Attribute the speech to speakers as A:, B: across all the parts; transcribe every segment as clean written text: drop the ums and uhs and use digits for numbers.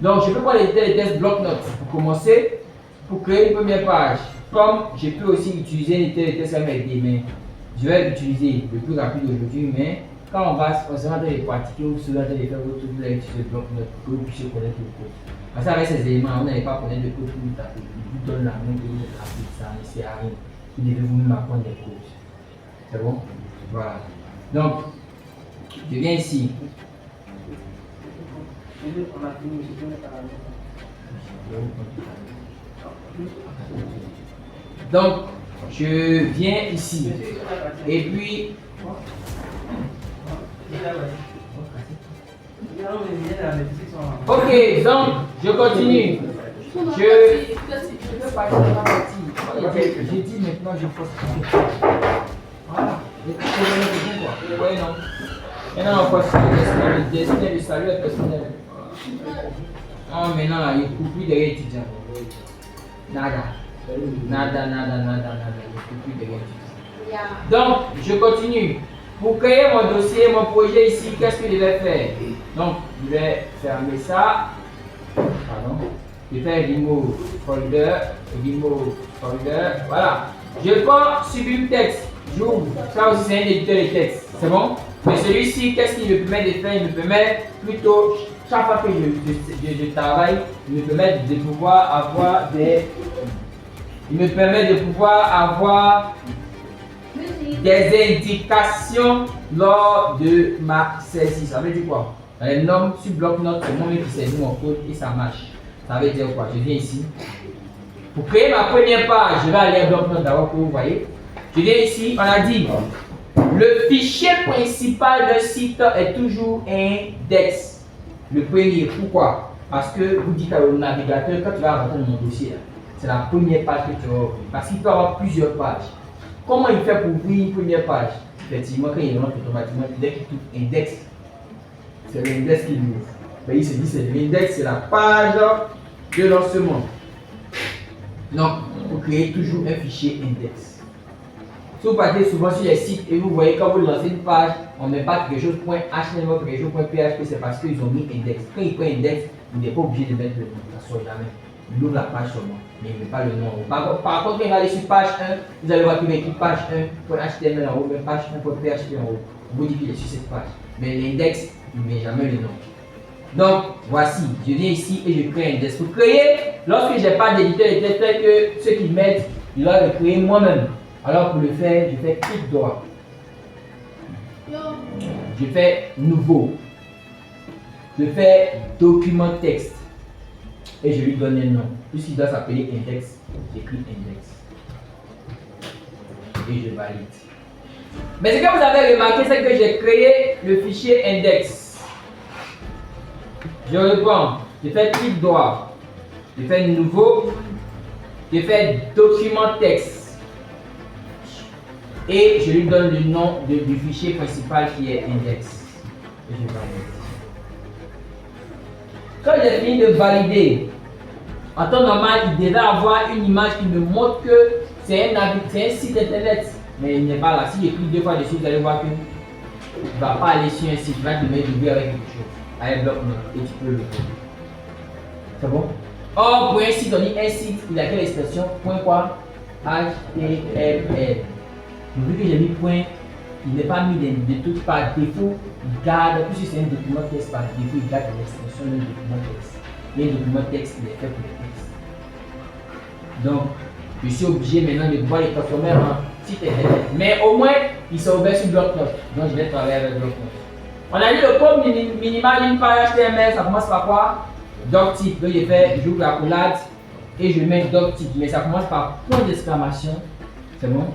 A: Donc, je peux prendre les tests bloc-notes pour commencer, pour créer une première page. Comme je peux aussi utiliser les tests avec des mains. Je vais l'utiliser le plus rapide aujourd'hui, mais quand on va forcément les pratiquer ou cela de les faire, vous allez utiliser le bloc-notes pour que vous puissiez connaître le code. Parce qu'avec ces éléments, on n'allait pas connaître le code pour vous taper. Il vous donne la main et vous tapez, ça ne sert à rien. Vous devez vous-même apprendre les codes. C'est bon? Voilà. Donc, je viens ici. Donc, je viens ici. Et puis, ok, donc je continue. J'ai dit maintenant je pose. Voilà. Oui, non. Maintenant, on passe le destin du salut personnel. Oh, maintenant, là, il ne coupe plus derrière étudiant. Nada. Nada. Il ne coupe plus derrière étudiant. Donc, je continue. Pour créer mon dossier, mon projet ici, qu'est-ce que je vais faire? Donc, je vais fermer ça. Pardon. Je vais faire remove folder. Voilà. Je prends Sublime Text. J'ouvre. Ça aussi, c'est un éditeur de texte. C'est bon? Mais celui-ci, qu'est-ce qu'il me permet de faire? Il me permet plutôt, chaque fois que je travaille, il me permet de pouvoir avoir des. Il me permet de pouvoir avoir des indications lors de ma saisie. Ça veut dire quoi? Dans les normes sur bloc-notes, c'est moi-même qui saisis mon code et ça marche. Ça veut dire quoi? Je viens ici. Pour créer ma première page, je vais aller à bloc-notes d'abord pour vous voyez. Je viens ici, on a dit le fichier principal d'un site est toujours index. Le premier, pourquoi? Parce que vous dites au navigateur, quand tu vas rentrer dans mon dossier, c'est la première page que tu vas ouvrir. Parce qu'il peut y avoir plusieurs pages. Comment il fait pour ouvrir une première page? Effectivement, quand il rentre automatiquement, dès qu'il touche index, c'est l'index qu'il ouvre. Mais il se dit c'est l'index, c'est la page de lancement. Donc, vous créez toujours un fichier index. Si vous partez souvent sur les sites et vous voyez quand vous lancez une page, on ne met pas quelque chose .html, quelque chose .php, c'est parce qu'ils ont mis index. Quand il prend index, il n'est pas obligé de mettre le nom, ça sort jamais. Il ouvre la page seulement, mais il ne met pas le nom. Par contre, quand il va aller sur page 1, vous allez voir qu'il met écrit page 1.html en haut, mais page 1.php en haut. Vous dites qu'il est sur cette page. Mais l'index, il ne met jamais le nom. Donc, voici, je viens ici et je crée un index. Pour créer, lorsque je n'ai pas d'éditeur de texte, tel que ceux qui mettent, je dois le créer moi-même. Alors pour le faire, je fais clic droit. Je fais nouveau. Je fais document texte. Et je lui donne un nom. Puisqu'il doit s'appeler index, j'écris index. Et je valide. Mais ce que vous avez remarqué, c'est que j'ai créé le fichier index. Je reprends. Je fais clic droit. Je fais nouveau. Je fais document texte. Et je lui donne le nom du fichier principal qui est index. Et je valide. Quand j'ai fini de valider, en temps normal, il devait avoir une image qui me montre que c'est un site internet. Mais il n'est pas là. Si je clique deux fois dessus, vous allez voir qu'il ne va pas aller sur un site. Il va te mettre d'ouvrir avec quelque chose. Avec bloc-notes. Et tu peux le faire. C'est bon? Or, pour un site, on dit un site, il a quelle expression? Point quoi? HTML. Vu que j'ai mis point, il n'est pas mis de tout par défaut, il garde, puisque c'est un document texte par défaut, il garde l'extension d'un document texte. Et le document texte, il est fait pour le texte. Donc, je suis obligé maintenant de pouvoir les transformer en site internet. Mais au moins, ils sont ouverts sur bloc-notes. Donc, je vais travailler avec bloc-notes. On a dit le code minimal d'une page HTML, ça commence par quoi? Doctype. Donc, j'ouvre la collade et je mets doctype. Mais ça commence par point d'exclamation. C'est bon?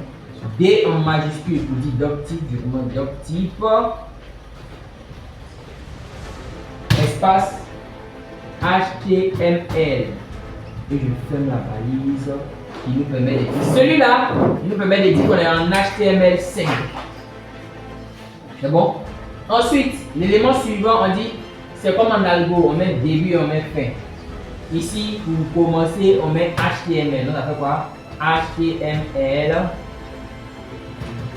A: D en majuscule pour dire doctype, je demande doctype, espace HTML et je ferme la balise qui nous permet de dire celui-là, il nous permet de dire qu'on est en HTML5. C'est bon? Ensuite, l'élément suivant, on dit c'est comme en algo, on met début, on met fin. Ici, pour commencer, on met HTML. Donc, on a fait quoi? HTML.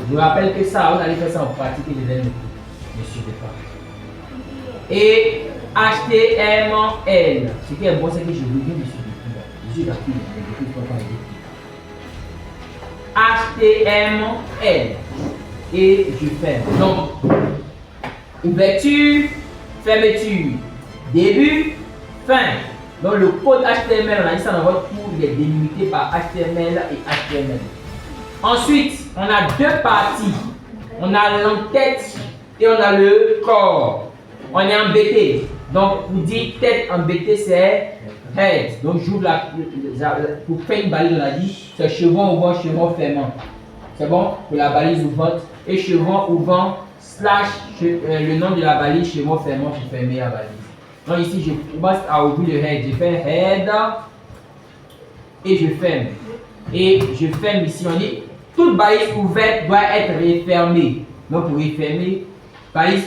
A: Je vous rappelle que ça, vous allez faire ça en pratique et je vais ne suivez pas. Et HTML. Ce qui est bon, c'est que je reviens dessus. Je suis d'accord. HTML. Et je ferme. Donc, ouverture, fermeture, début, fin. Donc, le code HTML, on a dit ça dans votre cours, il est délimité par HTML et HTML. Ensuite, on a deux parties. On a l'entête et on a le corps. On est en BT. Donc, vous dites tête en BT, c'est head. Donc, j'ouvre pour faire une balise, on a dit c'est chevron ouvrant, chevron fermant. C'est bon pour la balise ouvrante. Et chevron ouvrant slash le nom de la balise, chevron fermant pour fermer la balise. Donc, ici, je commence à ouvrir le head. Je fais head et je ferme. Et je ferme ici. On dit toute balise ouverte doit être refermée. Donc, pour refermer, balise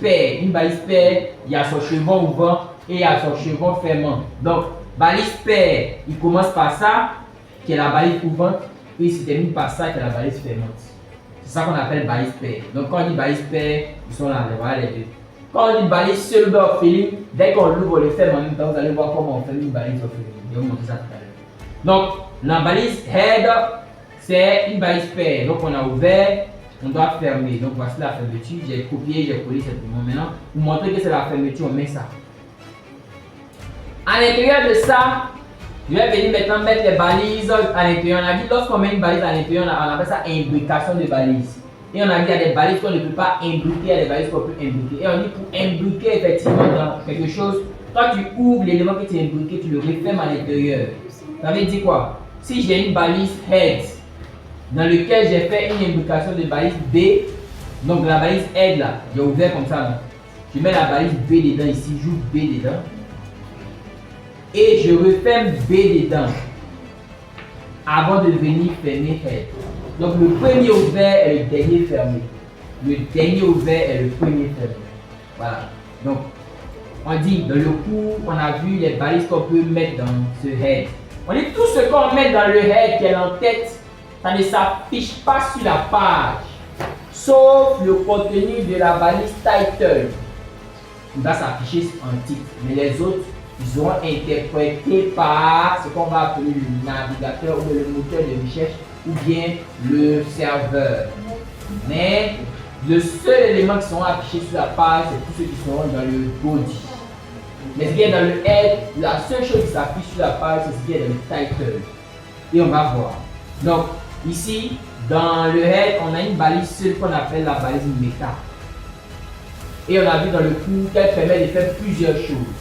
A: paire. Une balise paire, il y a son chevron ouvrant et il y a son chevron fermant. Donc, balise paire, il commence par ça, qui est la balise ouvrante, et il se termine par ça, qui est la balise fermante. C'est ça qu'on appelle balise paire. Donc, quand on dit balise paire, ils sont là, voilà les deux. Quand on dit balise seul orpheline, dès qu'on l'ouvre, on le ferme en même temps, vous allez voir comment on fait une balise orpheline. Je vais vous montrer ça tout à l'heure. Donc, la balise head, c'est une balise paire. Donc, on a ouvert, on doit fermer. Donc, voici la fermeture. J'ai copié, j'ai collé simplement. Maintenant, pour montrer que c'est la fermeture, on met ça. À l'intérieur de ça, je vais venir maintenant mettre les balises à l'intérieur. On a dit, lorsqu'on met une balise à l'intérieur, on appelle ça imbrication de balises. Et on a dit, il y a des balises qu'on ne peut pas imbriquer, il y a des balises qu'on peut imbriquer. Et on dit, pour imbriquer effectivement dans quelque chose, quand tu ouvres l'élément que tu as imbriqué, tu le refermes à l'intérieur. Ça veut dire quoi? Si j'ai une balise head dans lequel j'ai fait une imbrication de balise B, donc la balise head là, j'ai ouvert comme ça là. Je mets la balise B dedans ici, j'ouvre B dedans. Et je referme B dedans avant de venir fermer head. Donc le premier ouvert est le dernier fermé. Le dernier ouvert est le premier fermé. Voilà. Donc on dit dans le cours, on a vu les balises qu'on peut mettre dans ce head. On dit tout ce qu'on met dans le head qui est en tête, ça ne s'affiche pas sur la page. Sauf le contenu de la balise title. Il va s'afficher en titre. Mais les autres, ils seront interprétés par ce qu'on va appeler le navigateur ou le moteur de recherche ou bien le serveur. Mais le seul élément qui sera affiché sur la page, c'est tous ceux qui seront dans le body. Mais ce qui est dans le head, la seule chose qui s'affiche sur la page, c'est ce qui est dans le title. Et on va voir. Donc, ici, dans le head, on a une balise seule qu'on appelle la balise méta. Et on a vu dans le cours qu'elle permet de faire plusieurs choses.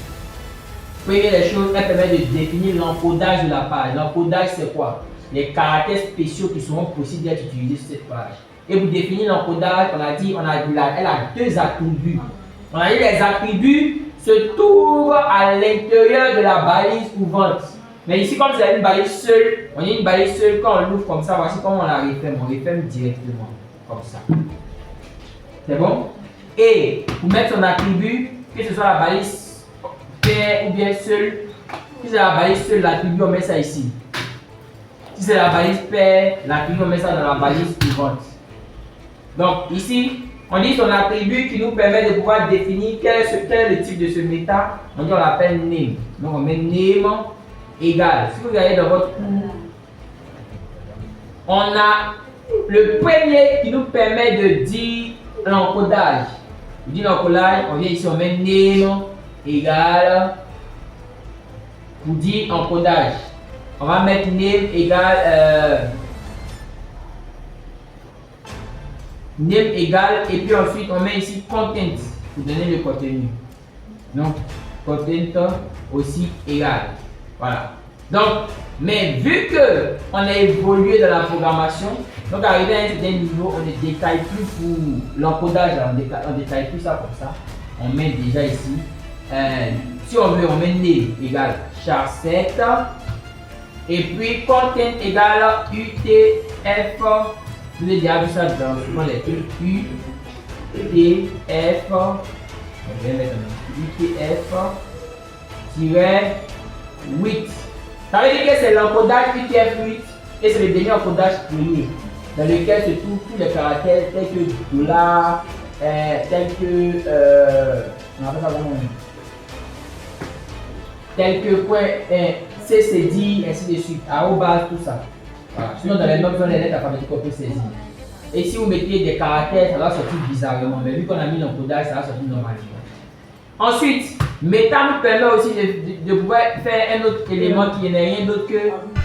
A: Première des choses, elle permet de définir l'encodage de la page. L'encodage, c'est quoi? Les caractères spéciaux qui seront possibles d'être utilisés sur cette page. Et pour définir l'encodage, on a dit, elle a deux attributs. On a dit les attributs se trouvent à l'intérieur de la balise ouvrante. Mais ici, comme c'est une balise seule, on a une balise seule, quand on l'ouvre comme ça, voici comment on la referme. On referme directement, comme ça. C'est bon? Et pour mettre son attribut, que ce soit la balise paire ou bien seule, si c'est la balise seule, l'attribut, on met ça ici. Si c'est la balise paire, l'attribut, on met ça dans la balise suivante. Donc ici, on dit son attribut qui nous permet de pouvoir définir quel est le type de ce méta. On dit on l'appelle name. Donc on met name égal. Si vous regardez dans votre cours, on a le premier qui nous permet de dire l'encodage. On dit l'encodage, on vient ici, on met name égal pour dire encodage. On va mettre name égal name égal et puis ensuite on met ici content pour donner le contenu. Donc content aussi égal. Voilà. Donc, mais vu que on a évolué dans la programmation, donc arrivé à un certain niveau, on ne détaille plus pour l'encodage, on détaille plus ça comme ça. On met déjà ici. Si on veut, on met name égal char7 et puis content égal UTF. Vous avez déjà vu ça dans souvent les trucs UTF. On va mettre UTF-8. Ça veut dire que c'est l'encodage UTF-8 et c'est le dernier encodage premier dans lequel se trouvent tous les caractères tels que dollar, tels que on appelle ça comment tels que point CCD, ainsi de suite, arrobas, tout ça. Voilà. Sinon, dans les notes, vous avez les lettres alphabétiques qu'on peut saisir. Et si vous mettez des caractères, ça va sortir bizarrement. Mais vu qu'on a mis l'encodage, ça va sortir normalement. Ensuite, Meta nous permet aussi de pouvoir faire un autre élément qui n'est rien d'autre que